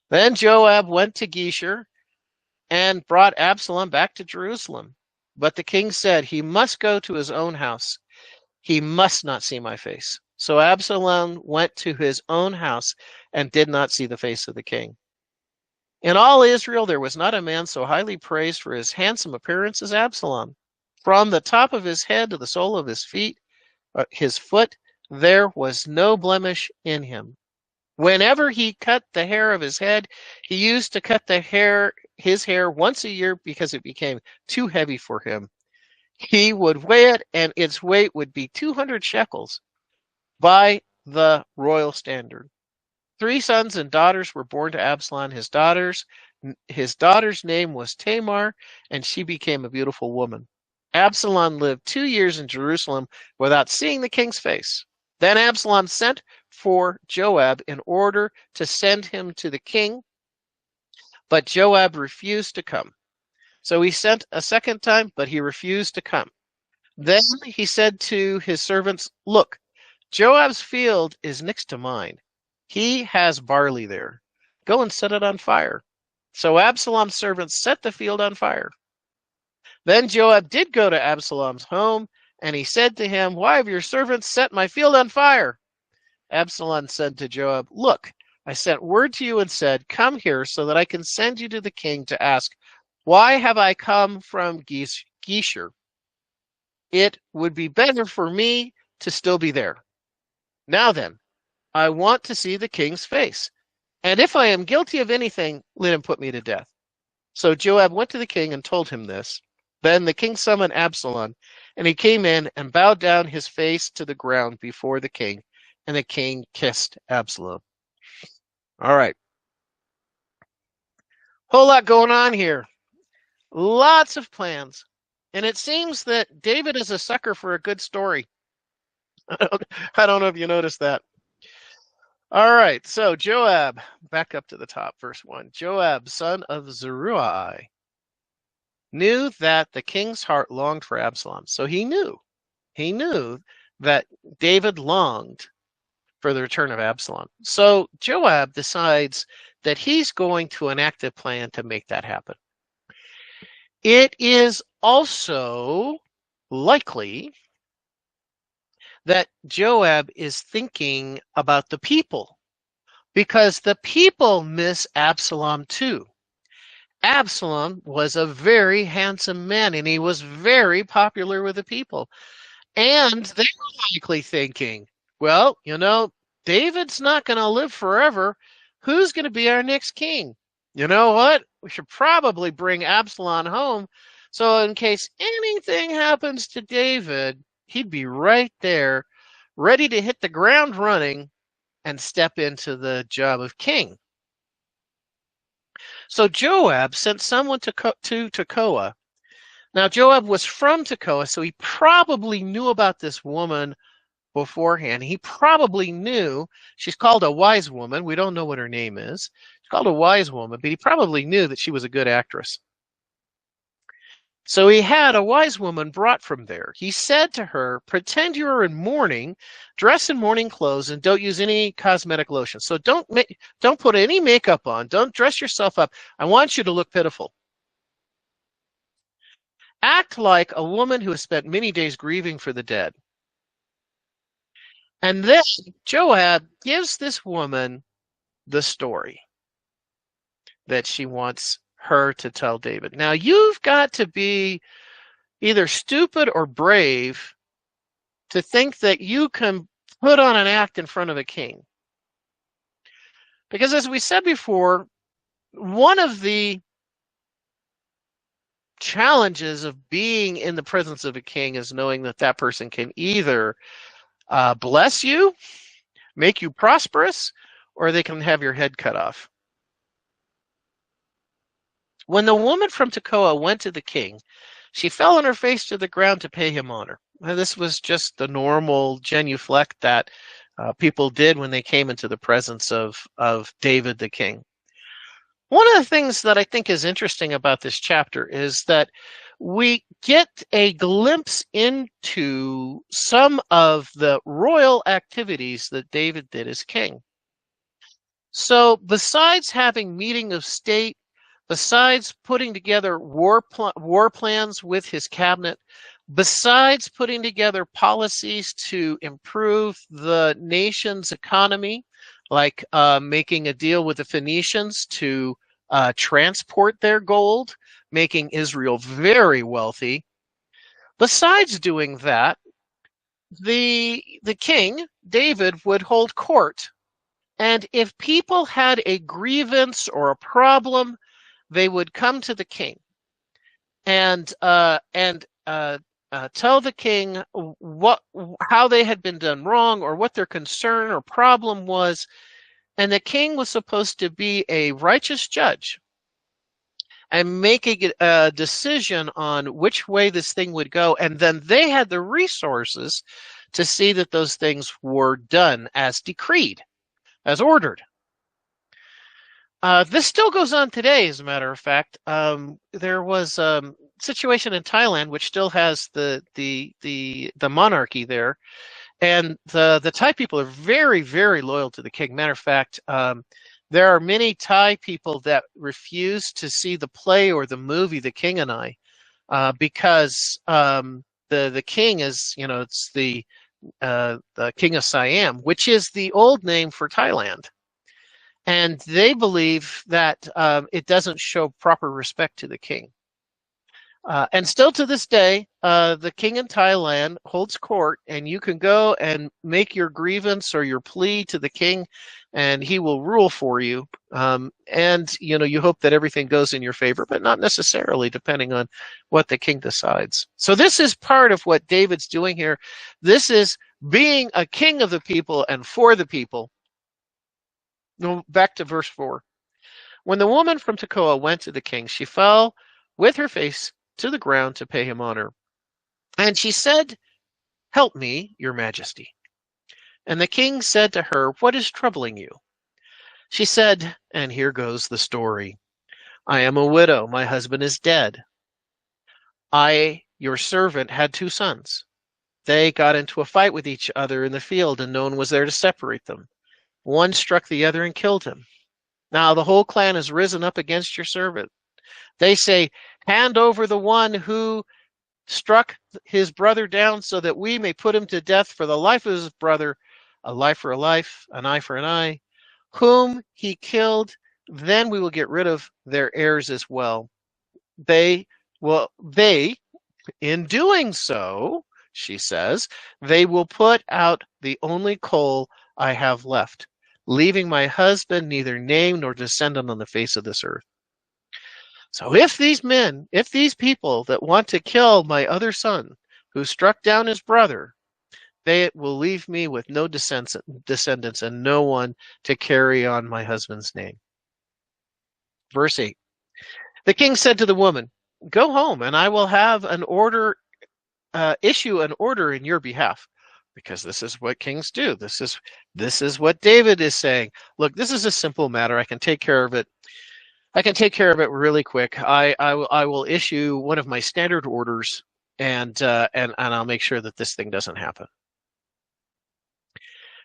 Then Joab went to Geshur and brought Absalom back to Jerusalem. But the king said, he must go to his own house. He must not see my face. So Absalom went to his own house and did not see the face of the king. In all Israel, there was not a man so highly praised for his handsome appearance as Absalom. From the top of his head to the sole of his foot, there was no blemish in him. Whenever he cut the hair of his head, he used to cut his hair once a year because it became too heavy for him. He would weigh it, and its weight would be 200 shekels by the royal standard. 3 sons and daughters were born to Absalom. His daughter's name was Tamar, and she became a beautiful woman. Absalom lived 2 years in Jerusalem without seeing the king's face. Then Absalom sent for Joab in order to send him to the king, but Joab refused to come. So he sent a second time, but he refused to come. Then he said to his servants, look, Joab's field is next to mine. He has barley there. Go and set it on fire. So Absalom's servants set the field on fire. Then Joab did go to Absalom's home, and he said to him, why have your servants set my field on fire? Absalom said to Joab, look, I sent word to you and said, come here so that I can send you to the king to ask, why have I come from Geshur? It would be better for me to still be there. Now then, I want to see the king's face. And if I am guilty of anything, let him put me to death. So Joab went to the king and told him this. Then the king summoned Absalom, and he came in and bowed down his face to the ground before the king, and the king kissed Absalom. All right. Whole lot going on here. Lots of plans. And it seems that David is a sucker for a good story. I don't know if you noticed that. All right, so Joab, back up to the top, verse 1. Joab, son of Zeruiah, knew that the king's heart longed for Absalom. So he knew that David longed for the return of Absalom. So Joab decides that he's going to enact a plan to make that happen. It is also likely that Joab is thinking about the people, because the people miss Absalom too. Absalom was a very handsome man, and he was very popular with the people. And they were likely thinking, well, David's not going to live forever. Who's going to be our next king? You know what? We should probably bring Absalom home. So in case anything happens to David, he'd be right there, ready to hit the ground running and step into the job of king. So Joab sent someone to Tekoa. Now Joab was from Tekoa, so he probably knew about this woman beforehand. He probably knew she's called a wise woman. We don't know what her name is. She's called a wise woman, but he probably knew that she was a good actress. So he had a wise woman brought from there. He said to her, pretend you are in mourning, dress in mourning clothes, and don't use any cosmetic lotion. So don't put any makeup on. Don't dress yourself up. I want you to look pitiful. Act like a woman who has spent many days grieving for the dead. And then Joab gives this woman the story that she wants her to tell David. Now, you've got to be either stupid or brave to think that you can put on an act in front of a king. Because as we said before, one of the challenges of being in the presence of a king is knowing that that person can either bless you, make you prosperous, or they can have your head cut off. When the woman from Tekoa went to the king, she fell on her face to the ground to pay him honor. Now, this was just the normal genuflect that people did when they came into the presence of David the king. One of the things that I think is interesting about this chapter is that we get a glimpse into some of the royal activities that David did as king. So besides having meeting of state, besides putting together war plans with his cabinet, besides putting together policies to improve the nation's economy, like making a deal with the Phoenicians to transport their gold, making Israel very wealthy. Besides doing that, the king, David, would hold court. And if people had a grievance or a problem, they would come to the king and tell the king how they had been done wrong or what their concern or problem was. And the king was supposed to be a righteous judge and making a decision on which way this thing would go. And then they had the resources to see that those things were done as decreed, as ordered. This still goes on today, as a matter of fact. There was a situation in Thailand which still has the monarchy there, and the Thai people are very, very loyal to the king. Matter of fact, there are many Thai people that refuse to see the play or the movie The King and I, because the king is, it's the King of Siam, which is the old name for Thailand. And they believe that it doesn't show proper respect to the king. And still to this day, the king in Thailand holds court, and you can go and make your grievance or your plea to the king, and he will rule for you. And you hope that everything goes in your favor, but not necessarily, depending on what the king decides. So this is part of what David's doing here. This is being a king of the people and for the people. Back to verse 4. When the woman from Tekoa went to the king, she fell with her face to the ground to pay him honor. And she said, "Help me, your majesty." And the king said to her, "What is troubling you?" She said, and here goes the story. "I am a widow. My husband is dead. I, your servant, had 2 sons. They got into a fight with each other in the field, and no one was there to separate them. One struck the other and killed him. Now the whole clan has risen up against your servant. They say, 'Hand over the one who struck his brother down so that we may put him to death for the life of his brother, a life for a life, an eye for an eye.' whom he killed, then we will get rid of their heirs as well. They, in doing so, she says, they will put out the only coal I have left, leaving my husband neither name nor descendant on the face of this earth. So if these people that want to kill my other son, who struck down his brother, they will leave me with no descendants and no one to carry on my husband's name. Verse 8. The king said to the woman, go home, and I will have an order, issue an order in your behalf. Because this is what kings do. This is what David is saying. Look, this is a simple matter. I can take care of it. I can take care of it really quick. I will issue one of my standard orders, and I'll make sure that this thing doesn't happen.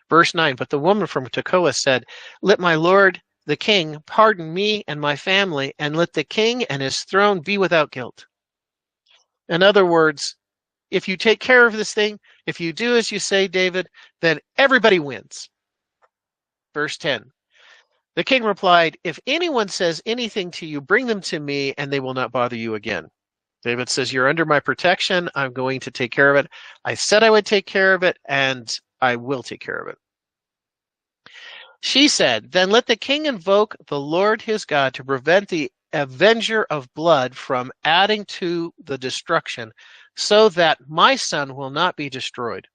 Verse 9, but the woman from Tekoa said, let my lord the king pardon me and my family, and let the king and his throne be without guilt. In other words, if you take care of this thing, if you do as you say, David, then everybody wins. Verse 10. The king replied, if anyone says anything to you, bring them to me, and they will not bother you again. David says, you're under my protection. I'm going to take care of it. I said I would take care of it, and I will take care of it. She said, then let the king invoke the Lord his God to prevent the avenger of blood from adding to the destruction, so that my son will not be destroyed.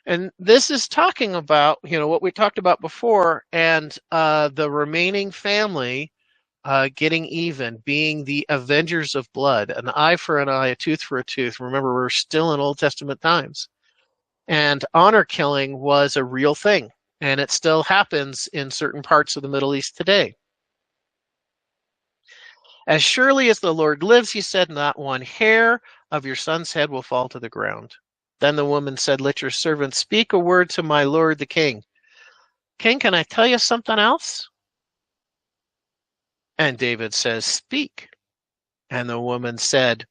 And this is talking about, what we talked about before, and the remaining family getting even, being the avengers of blood, an eye for an eye, a tooth for a tooth. Remember, we're still in Old Testament times. And honor killing was a real thing, and it still happens in certain parts of the Middle East today. As surely as the Lord lives, he said, not one hair of your son's head will fall to the ground. Then the woman said, let your servant speak a word to my lord the king. King, can I tell you something else? And David says, speak. And the woman said,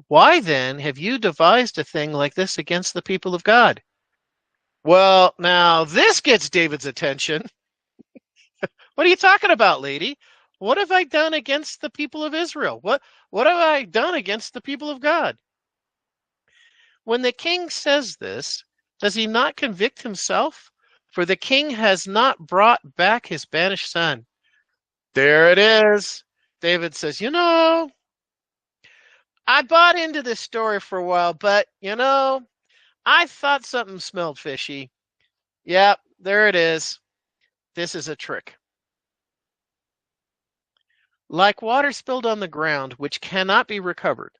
why then have you devised a thing like this against the people of God? Well, now this gets David's attention. What are you talking about, lady? What have I done against the people of Israel? What have I done against the people of God? When the king says this, does he not convict himself? For the king has not brought back his banished son. There it is. David says, I bought into this story for a while, but, I thought something smelled fishy. Yep, there it is. This is a trick. Like water spilled on the ground, which cannot be recovered,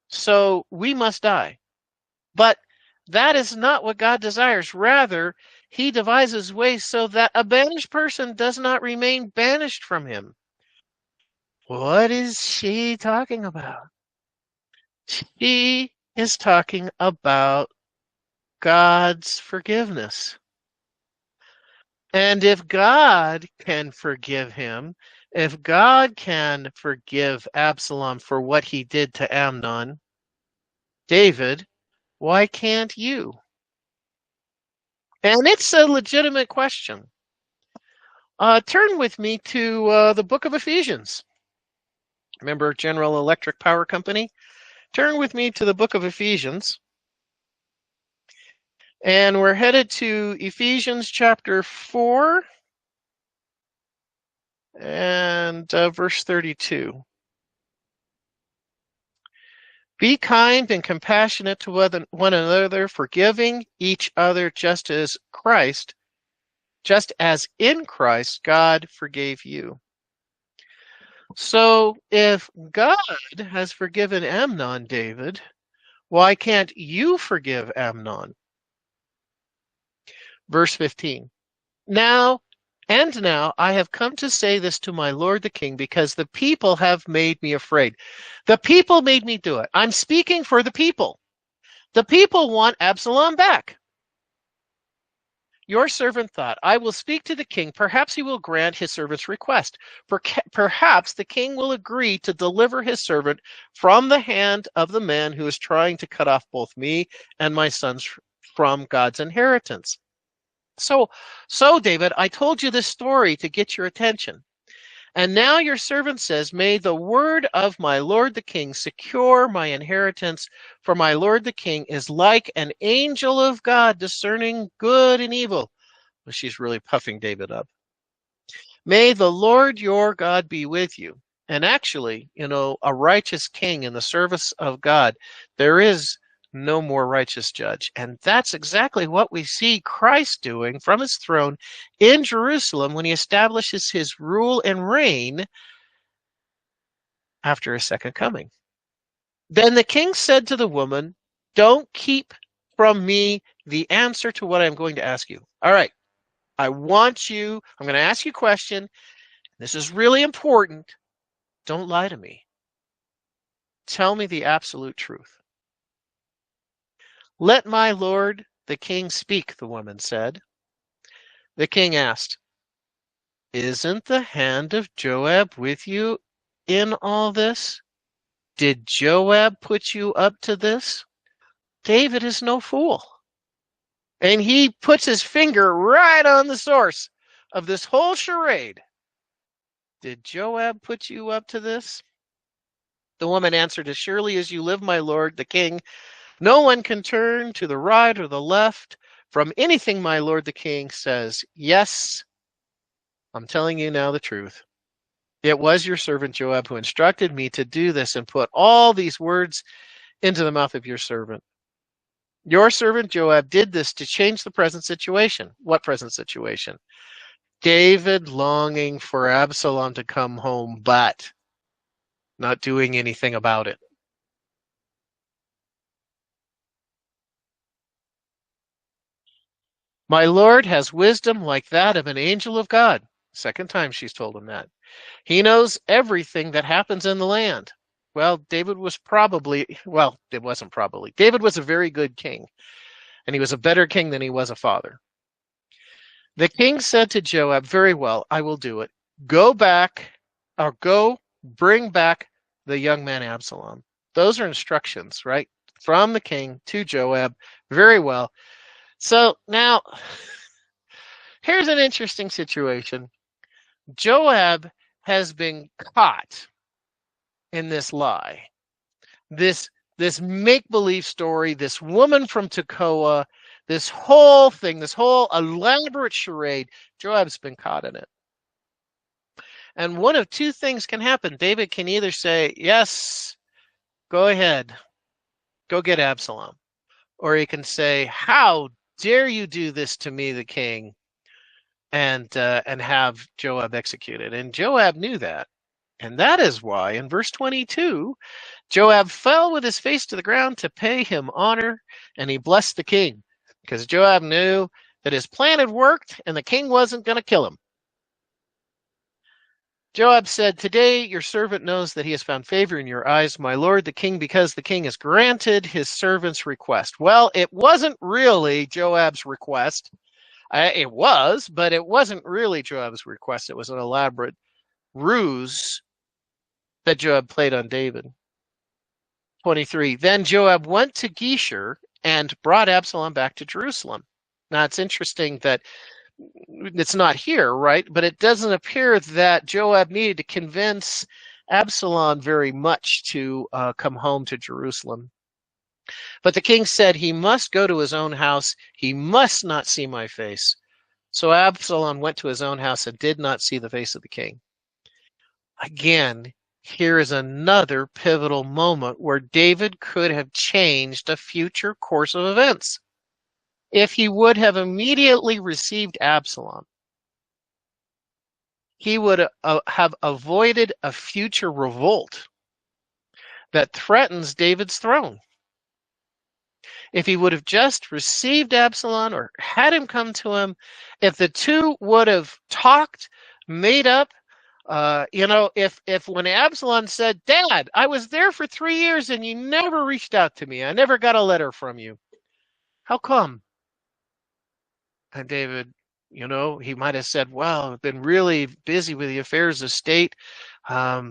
so we must die. But that is not what God desires. Rather, he devises ways so that a banished person does not remain banished from him. What is she talking about? She is talking about God's forgiveness. And if God can forgive him, if God can forgive Absalom for what he did to Amnon, David, why can't you? And it's a legitimate question. Turn with me to the book of Ephesians. Remember General Electric Power Company? Turn with me to the book of Ephesians. And we're headed to Ephesians chapter 4 and verse 32. Be kind and compassionate to one another, forgiving each other just as in Christ God forgave you. So if God has forgiven Amnon, David, why can't you forgive Amnon? Verse 15. Now I have come to say this to my lord the king, because the people have made me afraid. The people made me do it. I'm speaking for the people. The people want Absalom back. Your servant thought, I will speak to the king. Perhaps he will grant his servant's request. Perhaps the king will agree to deliver his servant from the hand of the man who is trying to cut off both me and my sons from God's inheritance. So, David, I told you this story to get your attention. And now your servant says, may the word of my lord the king secure my inheritance, for my lord the king is like an angel of God, discerning good and evil. Well, she's really puffing David up. May the Lord your God be with you. And actually, a righteous king in the service of God, there is no more righteous judge. And that's exactly what we see Christ doing from his throne in Jerusalem when he establishes his rule and reign after his second coming. Then the king said to the woman, don't keep from me the answer to what I'm going to ask you. All right, I'm going to ask you a question. This is really important. Don't lie to me. Tell me the absolute truth. Let my lord the king speak, the woman said. The king asked, isn't the hand of Joab with you in all this? Did Joab put you up to this? David is no fool. And he puts his finger right on the source of this whole charade. Did Joab put you up to this? The woman answered, as surely as you live, my lord, the king, no one can turn to the right or the left from anything my lord the king says. Yes, I'm telling you now the truth. It was your servant Joab who instructed me to do this and put all these words into the mouth of your servant. Your servant Joab did this to change the present situation. What present situation? David longing for Absalom to come home, but not doing anything about it. My Lord has wisdom like that of an angel of God. Second time she's told him that. He knows everything that happens in the land. Well, David was it wasn't probably. David was a very good king, and he was a better king than he was a father. The king said to Joab, very well, I will do it. Go bring back the young man Absalom. Those are instructions, right? From the king to Joab. Very well. So now, here's an interesting situation. Joab has been caught in this lie, this make-believe story, this woman from Tekoa, this whole thing, this whole elaborate charade. Joab's been caught in it. And one of two things can happen. David can either say, yes, go ahead, go get Absalom. Or he can say, how dare you do this to me, the king, and have Joab executed. And Joab knew that. And that is why in verse 22, Joab fell with his face to the ground to pay him honor, and he blessed the king, because Joab knew that his plan had worked and the king wasn't going to kill him. Joab said, today your servant knows that he has found favor in your eyes, my lord the king, because the king has granted his servant's request. Well, it wasn't really Joab's request. It was, but it wasn't really Joab's request. It was an elaborate ruse that Joab played on David. 23. Then Joab went to Geshur and brought Absalom back to Jerusalem. Now, it's interesting that it's not here, right? But it doesn't appear that Joab needed to convince Absalom very much to come home to Jerusalem. But the king said he must go to his own house. He must not see my face. So Absalom went to his own house and did not see the face of the king. Again, here is another pivotal moment where David could have changed a future course of events. If he would have immediately received Absalom, he would have avoided a future revolt that threatens David's throne. If he would have just received Absalom or had him come to him, if the two would have talked, made up, if when Absalom said, Dad, I was there for 3 years and you never reached out to me. I never got a letter from you. How come? And David, he might have said, well, I've been really busy with the affairs of state. I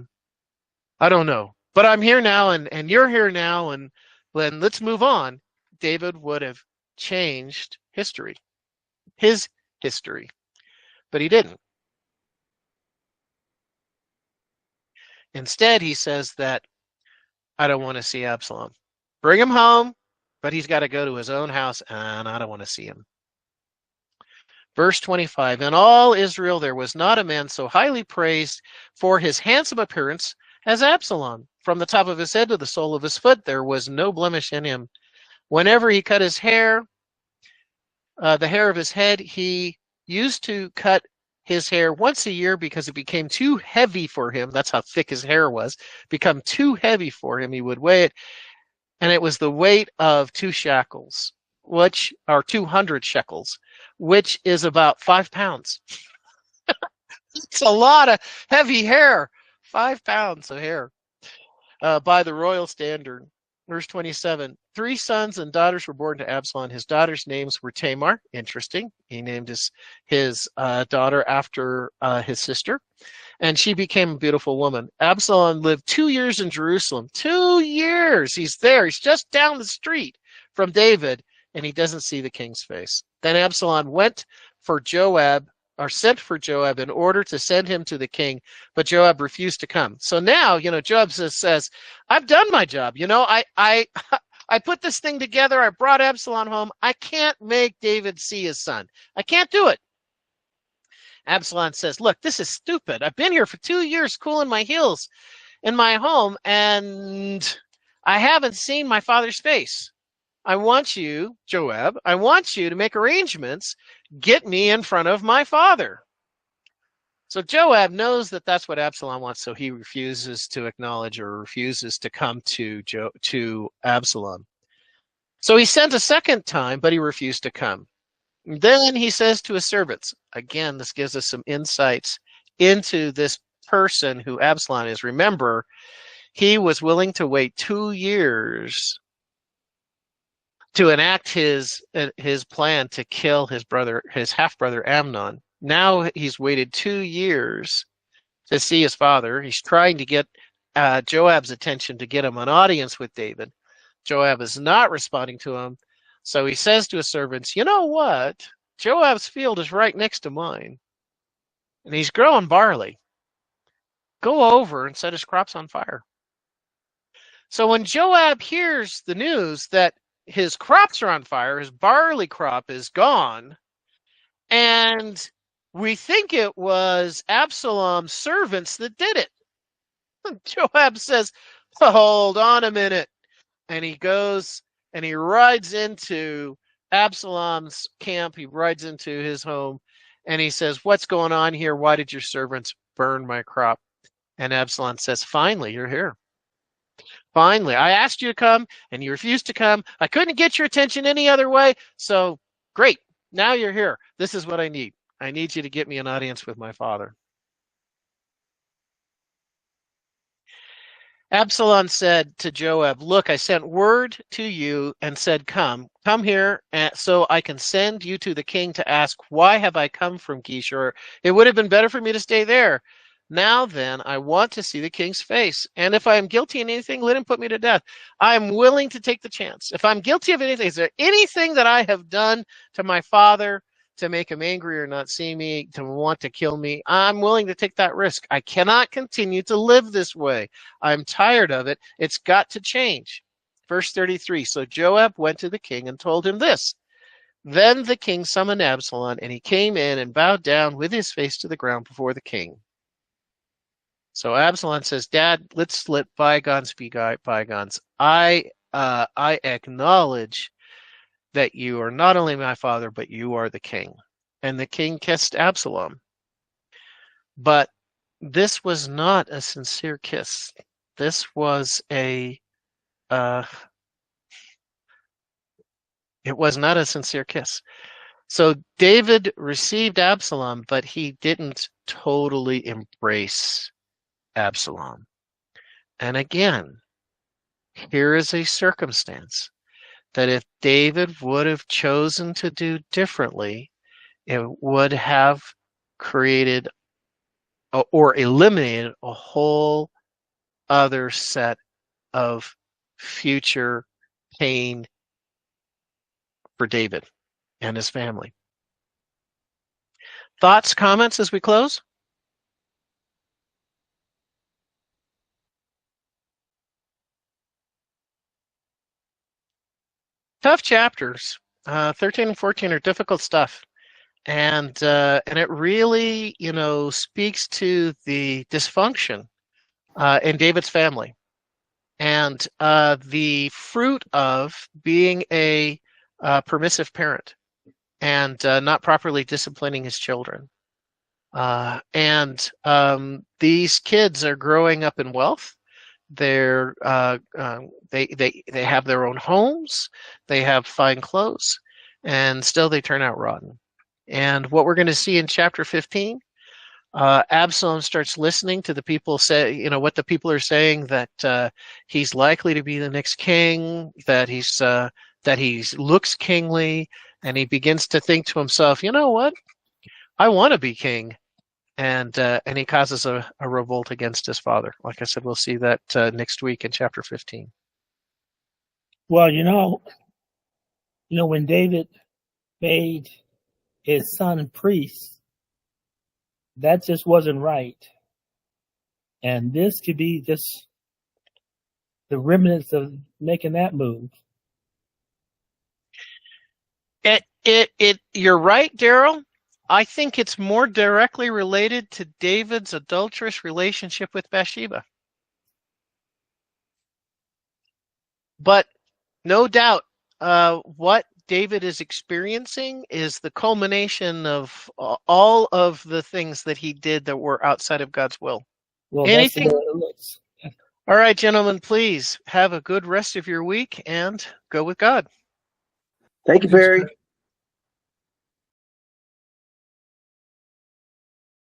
don't know. But I'm here now and you're here now and let's move on. David would have changed history. His history. But he didn't. Instead, he says that, I don't want to see Absalom. Bring him home, but he's got to go to his own house, and I don't want to see him. Verse 25, in all Israel there was not a man so highly praised for his handsome appearance as Absalom. From the top of his head to the sole of his foot, there was no blemish in him. Whenever he cut his hair, the hair of his head, he used to cut his hair once a year because it became too heavy for him. That's how thick his hair was. Become too heavy for him. He would weigh it, and it was the weight of 2 shekels, which are 200 shekels, which is about 5 pounds. It's a lot of heavy hair. 5 pounds of hair by the royal standard. Verse 27, 3 sons and daughters were born to Absalom. His daughters' names were Tamar. Interesting. He named his daughter after his sister, and she became a beautiful woman. Absalom lived 2 years in Jerusalem. 2 years. He's there. He's just down the street from David, and he doesn't see the king's face. Then Absalom sent for Joab in order to send him to the king, but Joab refused to come. So now, Joab says, I've done my job. I put this thing together. I brought Absalom home. I can't make David see his son. I can't do it. Absalom says, look, this is stupid. I've been here for 2 years cooling my heels in my home, and I haven't seen my father's face. I want you, Joab, to make arrangements. Get me in front of my father. So Joab knows that that's what Absalom wants, so he refuses to acknowledge or refuses to come to Absalom. So he sent a second time, but he refused to come. Then he says to his servants, again, this gives us some insights into this person who Absalom is. Remember, he was willing to wait 2 years to enact his plan to kill his half-brother Amnon. Now he's waited 2 years to see his father. He's trying to get Joab's attention to get him an audience with David. Joab is not responding to him. So he says to his servants, you know what? Joab's field is right next to mine, and he's growing barley. Go over and set his crops on fire. So when Joab hears the news that his crops are on fire, his barley crop is gone, and we think it was Absalom's servants that did it. Joab says, hold on a minute. And he goes and he rides into Absalom's camp. He rides into his home and he says, what's going on here? Why did your servants burn my crop? And Absalom says, finally, you're here. Finally, I asked you to come and you refused to come. I couldn't get your attention any other way. So great. Now you're here. This is what I need. I need you to get me an audience with my father. Absalom said to Joab, look, I sent word to you and said, come here so I can send you to the king to ask, why have I come from Geshur? It would have been better for me to stay there. Now then, I want to see the king's face. And if I am guilty in anything, let him put me to death. I am willing to take the chance. If I'm guilty of anything, is there anything that I have done to my father to make him angry or not see me, to want to kill me? I'm willing to take that risk. I cannot continue to live this way. I'm tired of it. It's got to change. Verse 33, so Joab went to the king and told him this. Then the king summoned Absalom, and he came in and bowed down with his face to the ground before the king. So Absalom says, Dad, let's let bygones be bygones. I acknowledge that you are not only my father, but you are the king. And the king kissed Absalom. But this was not a sincere kiss. This was it was not a sincere kiss. So David received Absalom, but he didn't totally embrace Absalom. And again, here is a circumstance that if David would have chosen to do differently, it would have created or eliminated a whole other set of future pain for David and his family. Thoughts, comments as we close? Tough chapters. 13 and 14 are difficult stuff. And it really, speaks to the dysfunction in David's family and the fruit of being a permissive parent and not properly disciplining his children. And these kids are growing up in wealth. They have their own homes. They have fine clothes, and still they turn out rotten. And what we're going to see in chapter 15, Absalom starts listening to the people say, what the people are saying, that he's likely to be the next king, that he looks kingly, and he begins to think to himself, you know what? I want to be king. And he causes a revolt against his father. Like I said, we'll see that next week in chapter 15. Well, when David made his son priest, that just wasn't right. And this could be just the remnants of making that move. You're right, Daryl. I think it's more directly related to David's adulterous relationship with Bathsheba. But no doubt, what David is experiencing is the culmination of all of the things that he did that were outside of God's will. Well, Anything? that's the way it looks. All right, gentlemen, please have a good rest of your week and go with God. Thank you, Barry.